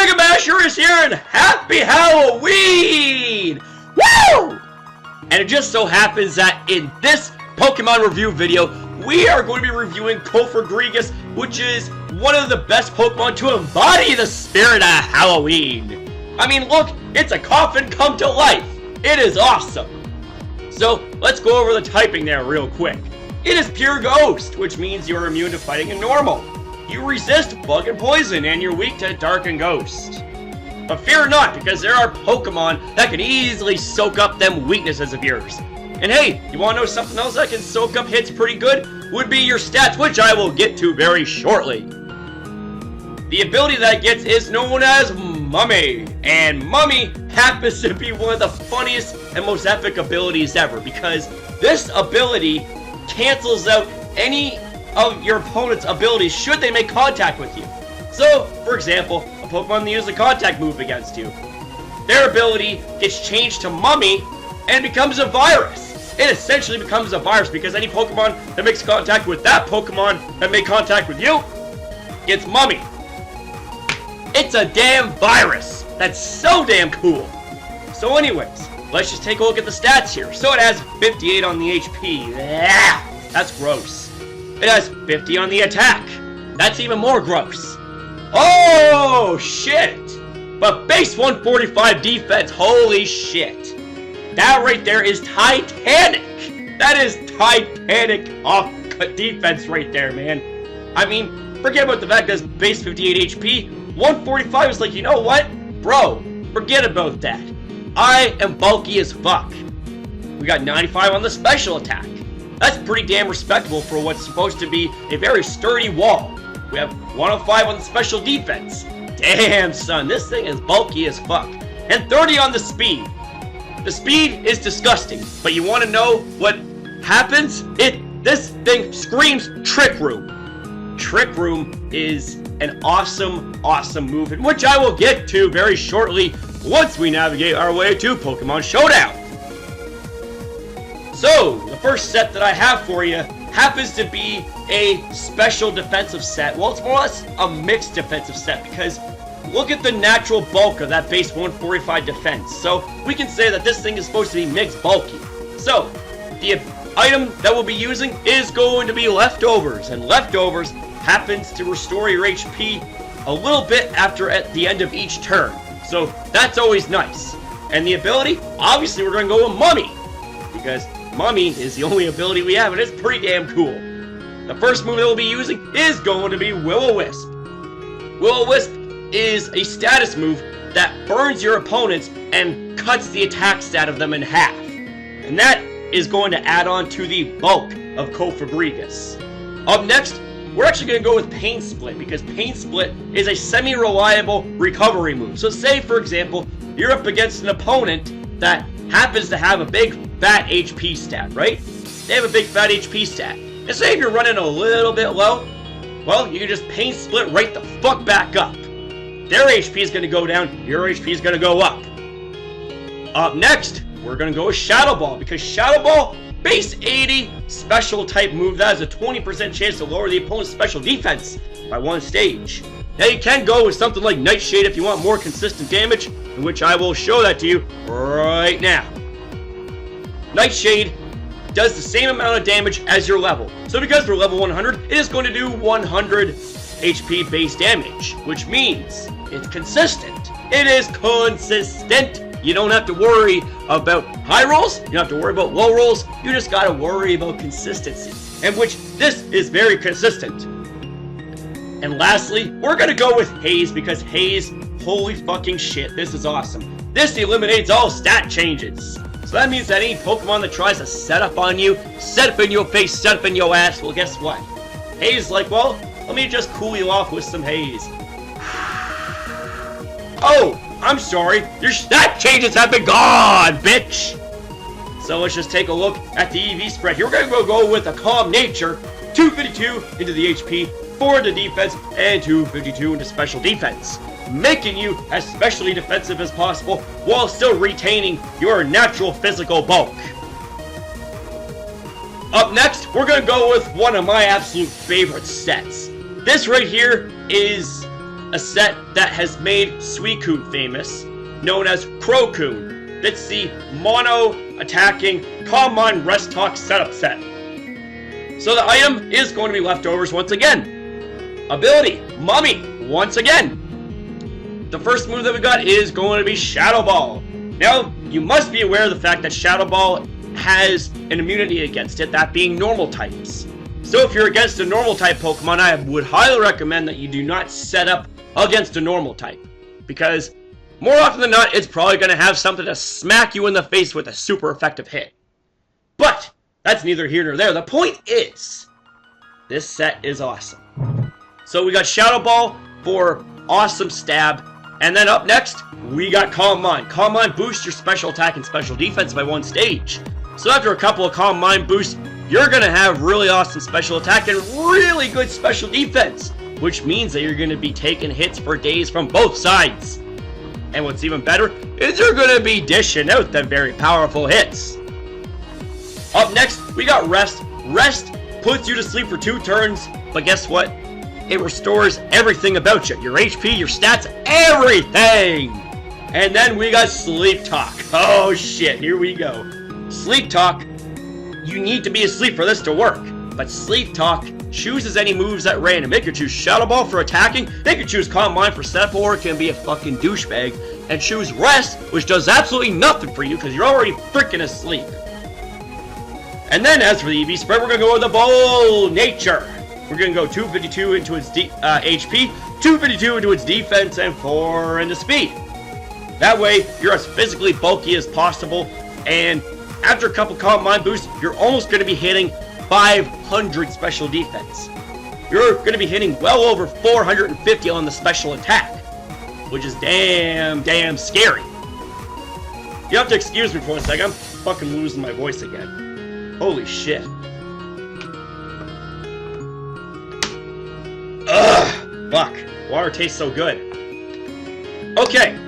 Mega Basher is here and happy Halloween! Woo! And it just so happens that in this Pokemon review video, we are going to be reviewing Cofagrigus, which is one of the best Pokemon to embody the spirit of Halloween. I mean, look, it's a coffin come to life. It is awesome. So, let's go over the typing there real quick. It is pure ghost, which means you are immune to fighting and normal. You resist bug and poison, and you're weak to dark and ghost. But fear not, because there are Pokemon that can easily soak up them weaknesses of yours. And hey, you want to know something else that can soak up hits pretty good? Would be your stats, which I will get to very shortly. The ability that it gets is known as Mummy. And Mummy happens to be one of the funniest and most epic abilities ever, because this ability cancels out any of your opponent's abilities should they make contact with you. So, for example, a Pokemon that uses a contact move against you, their ability gets changed to Mummy and becomes a virus. It essentially becomes a virus because any Pokemon that makes contact with that Pokemon that made contact with you gets Mummy. It's a damn virus. That's so damn cool. So anyways, let's just take a look at the stats here. So it has 58 on the HP. That's gross. It has 50 on the attack. That's even more gross. Oh, shit. But base 145 defense, holy shit. That right there is Titanic. That is Titanic off defense right there, man. I mean, forget about the fact that it's base 58 HP. 145 is like, you know what? Bro, forget about that. I am bulky as fuck. We got 95 on the special attack. That's pretty damn respectable for what's supposed to be a very sturdy wall. We have 105 on the special defense. Damn, son, this thing is bulky as fuck. And 30 on the speed. The speed is disgusting, but you want to know what happens? This thing screams Trick Room. Trick Room is an awesome, awesome move, which I will get to very shortly once we navigate our way to Pokemon Showdown. So, the first set that I have for you happens to be a special defensive set. Well, it's more or less a mixed defensive set because look at the natural bulk of that base 145 defense. So, we can say that this thing is supposed to be mixed bulky. So, the item that we'll be using is going to be Leftovers, and Leftovers happens to restore your HP a little bit at the end of each turn. So, that's always nice. And the ability, obviously we're going to go with Mummy, because Mummy is the only ability we have, and it's pretty damn cool. The first move that we'll be using is going to be Will-O-Wisp. Will-O-Wisp is a status move that burns your opponents and cuts the attack stat of them in half. And that is going to add on to the bulk of Cofagrigus. Up next, we're actually going to go with Pain Split, because Pain Split is a semi-reliable recovery move. So say, for example, you're up against an opponent that happens to have a big fat HP stat, right? They have a big fat HP stat. And say if you're running a little bit low, well, you can just Pain Split right the fuck back up. Their HP is going to go down, your HP is going to go up. Up next, we're going to go with Shadow Ball, because Shadow Ball, base 80 special type move that has a 20% chance to lower the opponent's special defense by one stage. Now you can go with something like Nightshade if you want more consistent damage, in which I will show that to you right now. Nightshade does the same amount of damage as your level. So because we're level 100, it is going to do 100 HP base damage, which means it's consistent. It is consistent. You don't have to worry about high rolls, you don't have to worry about low rolls, you just gotta worry about consistency, and which this is very consistent. And lastly, we're gonna go with Haze, because Haze, holy fucking shit, this is awesome. This eliminates all stat changes. So that means that any Pokemon that tries to set up on you, set up in your face, set up in your ass, well guess what? Haze is like, well, let me just cool you off with some Haze. Oh! I'm sorry, your stat changes have been gone, bitch! So let's just take a look at the EV spread here. We're going to go with a Calm Nature, 252 into the HP, 4 into defense, and 252 into special defense, making you as specially defensive as possible while still retaining your natural physical bulk. Up next, we're going to go with one of my absolute favorite sets. This right here is a set that has made Suicune famous, known as Crocoon. It's the mono-attacking Common Rest Talk setup set. So the item is going to be leftovers once again. Ability, Mummy, once again. The first move that we got is going to be Shadow Ball. Now, you must be aware of the fact that Shadow Ball has an immunity against it, that being normal types. So if you're against a normal type Pokemon, I would highly recommend that you do not set up against a normal type, because more often than not, it's probably going to have something to smack you in the face with a super effective hit. But that's neither here nor there. The point is, this set is awesome. So we got Shadow Ball for awesome stab, and then up next, we got Calm Mind. Calm Mind boosts your special attack and special defense by 1 stage. So after a couple of Calm Mind boosts, you're going to have really awesome special attack and really good special defense, which means that you're going to be taking hits for days from both sides. And what's even better is you're going to be dishing out them very powerful hits. Up next, we got Rest. Rest puts you to sleep for 2 turns, but guess what? It restores everything about you. Your HP, your stats, everything! And then we got Sleep Talk. Oh shit, here we go. Sleep Talk, you need to be asleep for this to work. But Sleep Talk chooses any moves at random. It could choose Shadow Ball for attacking, they could choose Calm Mind for setup, or it can be a fucking douchebag and choose Rest, which does absolutely nothing for you because you're already freaking asleep. And then as for the EV spread, we're going to go with the Bold Nature. We're going to go 252 into its HP, 252 into its defense, and 4 into speed. That way, you're as physically bulky as possible, and after a couple Calm Mind boosts, you're almost going to be hitting 500 special defense. You're going to be hitting well over 450 on the special attack, which is damn scary. You have to excuse me for a second, I'm fucking losing my voice again. Holy shit. Ugh, fuck. Water tastes so good. Okay.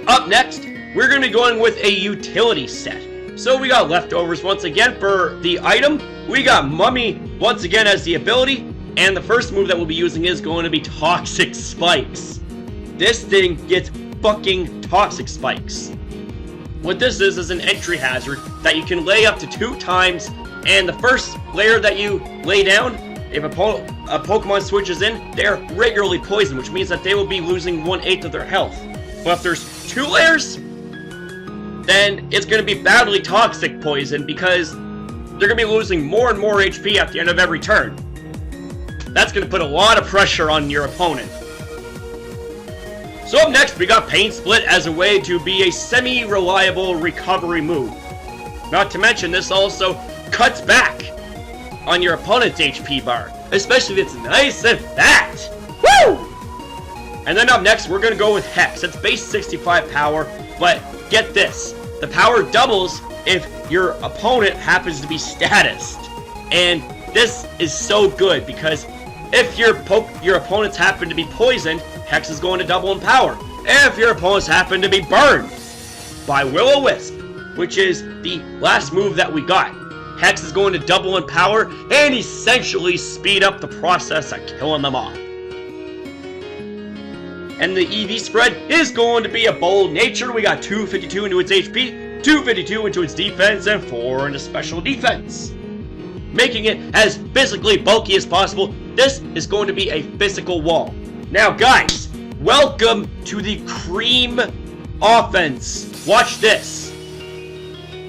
Up next, we're going to be going with a utility set. So we got leftovers once again for the item. We got Mummy once again as the ability. And the first move that we'll be using is going to be Toxic Spikes. This thing gets fucking Toxic Spikes. What this is an entry hazard that you can lay up to 2 times. And the first layer that you lay down, if a Pokemon switches in, they're regularly poisoned, which means that they will be losing 1/8 of their health. But if there's 2 layers, then it's going to be badly toxic poison because they're going to be losing more and more HP at the end of every turn. That's going to put a lot of pressure on your opponent. So up next, we got Pain Split as a way to be a semi-reliable recovery move. Not to mention, this also cuts back on your opponent's HP bar, especially if it's nice and fat. Woo! And then up next, we're going to go with Hex. It's base 65 power, but get this. The power doubles if your opponent happens to be statused. And this is so good because if your opponents happen to be poisoned, Hex is going to double in power. If your opponents happen to be burned by Will-O-Wisp, which is the last move that we got, Hex is going to double in power and essentially speed up the process of killing them off. And the EV spread is going to be a Bold Nature. We got 252 into its HP, 252 into its defense, and 4 into special defense. Making it as physically bulky as possible. This is going to be a physical wall. Now guys, welcome to the Cream offense. Watch this.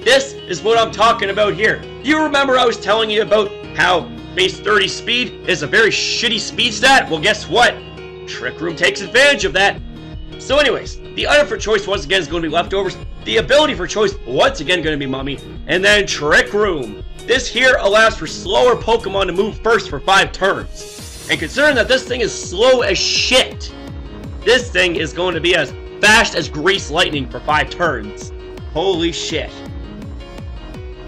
This is what I'm talking about here. You remember I was telling you about how base 30 speed is a very shitty speed stat? Well, guess what? Trick Room takes advantage of that. So anyways, the item for choice once again is going to be leftovers. The ability for choice once again going to be Mummy. And then Trick Room. This here allows for slower Pokemon to move first for 5 turns. And considering that this thing is slow as shit, this thing is going to be as fast as Grease Lightning for 5 turns. Holy shit.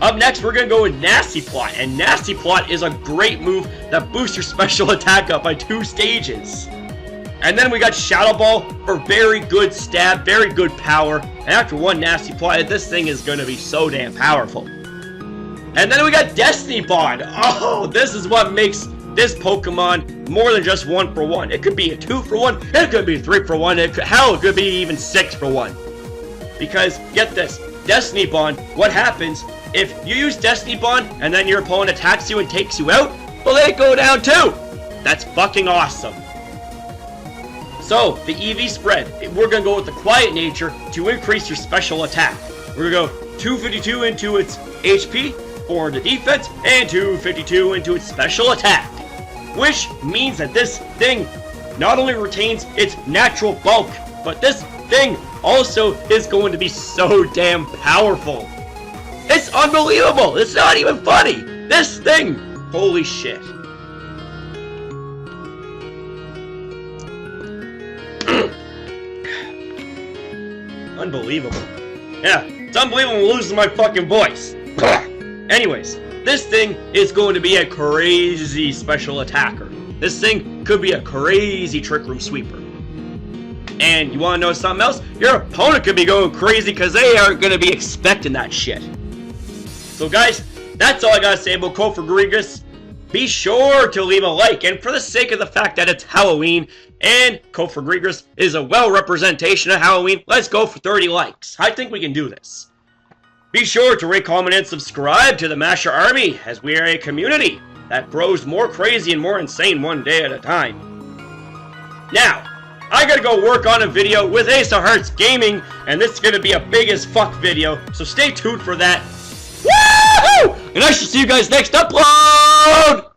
Up next, we're going to go with Nasty Plot. And Nasty Plot is a great move that boosts your special attack up by 2 stages. And then we got Shadow Ball for very good stab, very good power. And after 1 Nasty Plot, this thing is going to be so damn powerful. And then we got Destiny Bond. Oh, this is what makes this Pokemon more than just 1 for 1. It could be a 2 for 1. It could be 3 for 1. Hell, it could be even 6 for 1. Because, get this, Destiny Bond, what happens if you use Destiny Bond and then your opponent attacks you and takes you out? Well, they go down too. That's fucking awesome. So, the EV spread, we're going to go with the quiet nature to increase your special attack. We're going to go 252 into its HP, 400 defense, and 252 into its special attack. Which means that this thing not only retains its natural bulk, but this thing also is going to be so damn powerful. It's unbelievable. It's not even funny. This thing, holy shit. Unbelievable. Yeah, it's unbelievable I'm losing my fucking voice. Anyways, this thing is going to be a crazy special attacker. This thing could be a crazy trick room sweeper. And you want to know something else? Your opponent could be going crazy because they are going to be expecting that shit. So guys, that's all I got to say about Cofagrigus. Be sure to leave a like, and for the sake of the fact that it's Halloween and Cofagrigus is a well representation of Halloween, let's go for 30 likes. I think we can do this. Be sure to rate, comment, and subscribe to the Masher Army, as we are a community that grows more crazy and more insane one day at a time. Now, I gotta go work on a video with Ace of Hearts Gaming, and this is gonna be a big as fuck video, so stay tuned for that. Woohoo! And I shall see you guys next upload!